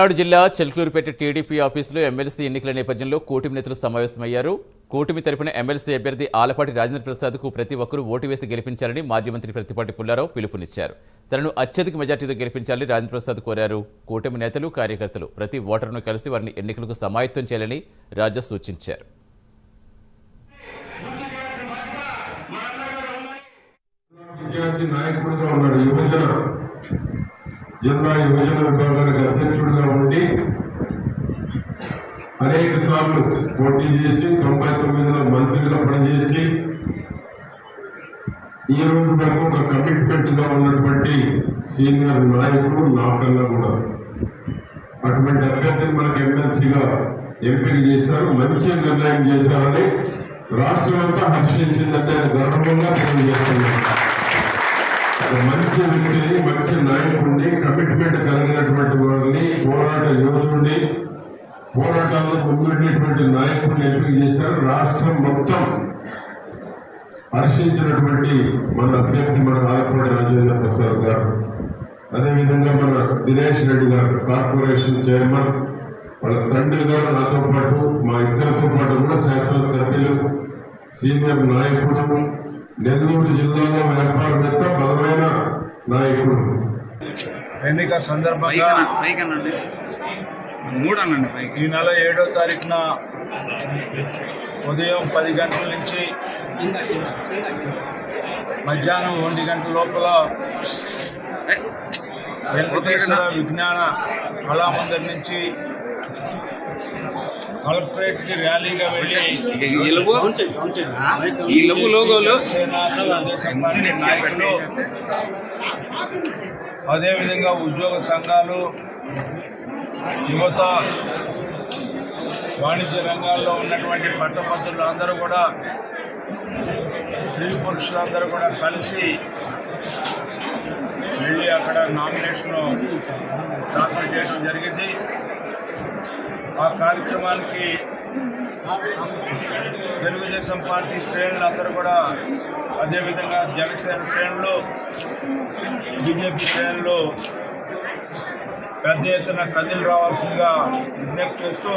పల్నాడు జిల్లా చిలకలూరుపేట టీడీపీ ఆఫీసులో ఎమ్మెల్సీ ఎన్నికల నేపథ్యంలో కూటమి నేతలు సమావేశమయ్యారు. కూటమి తరపున ఎమ్మెల్సీ అభ్యర్థి ఆలపాటి రాజేంద్ర ప్రసాద్కు ప్రతి ఒక్కరూ ఓటు వేసి గెలిపించాలని మాజీ మంత్రి ప్రత్తిపాటి పుల్లారావు పిలుపునిచ్చారు. తనను అత్యధిక మెజార్టీతో గెలిపించాలని రాజేంద్ర ప్రసాద్ కోరారు. కూటమి నేతలు, కార్యకర్తలు ప్రతి ఓటరును కలిసి వారిని ఎన్నికలకు సమాయత్తం చేయాలని రాజా సూచించారు. జిల్లా యువజన విభాగానికి అధ్యక్షుడిగా ఉండి అనేక సార్లు పోటీ చేసి 99లో మంత్రిగా పనిచేసి ఈ రోజు వరకు ఒక కమిట్మెంట్ గా ఉన్నటువంటి సీనియర్ నాయకుడు నాకన్నా కూడా అటువంటి అభ్యర్థిని మనకు ఎమ్మెల్సీగా ఎంపిక చేశారు. మంచి నిర్ణయం చేశారని రాష్ట్రం అంతా హర్షించిందంటే గర్వంగా తెలియజేస్తున్నారు. మంచి వ్యక్తిని, మంచి నాయకుడిని, కమిట్మెంట్ కలిగినటువంటి వారిని, పోరాట యోధుడిని, పోరాటాల్లో ముందున్నటువంటి నాయకుడిని ఎంపిక చేశారు. రాష్ట్రం మొత్తం హర్షించినటువంటి మన అభ్యర్థి మన ఆలపాటి రాజేంద్ర ప్రసాద్ గారు, అదేవిధంగా మన దినేష్ రెడ్డి గారు కార్పొరేషన్ చైర్మన్, వాళ్ళ తండ్రి గారు, నాతో పాటు మా ఇద్దరితో పాటు కూడా శాసనసభ్యులు, సీనియర్ నాయకుడు, నెల్లూరు జిల్లాలో వ్యాపారవేత్త, బలమైన నాయకుడు. ఎన్నిక సందర్భంగా ఈ నెల 7వ తారీఖున ఉదయం 10 గంటల నుంచి మధ్యాహ్నం 1 గంట లోపల వెంకటేశ్వర విజ్ఞాన కళామందిర్ నుంచి కలెక్టరేట్ కి ర్యాలీగా వెళ్ళి నాయకులు, అదేవిధంగా ఉద్యోగ సంఘాలు, యువత, వాణిజ్య రంగాల్లో ఉన్నటువంటి పట్టభద్రులు అందరూ కూడా, స్త్రీ పురుషులందరూ కూడా కలిసి వెళ్ళి అక్కడ నామినేషన్ దాఖలు చేయడం జరిగింది. ఆ కార్యక్రమానికి తెలుగుదేశం పార్టీ శ్రేణులు అందరూ కూడా, అదేవిధంగా జనసేన శ్రేణులు, బీజేపీ శ్రేణులు పెద్ద ఎత్తున కదిలి రావాల్సిందిగా విజ్ఞప్తి చేస్తూ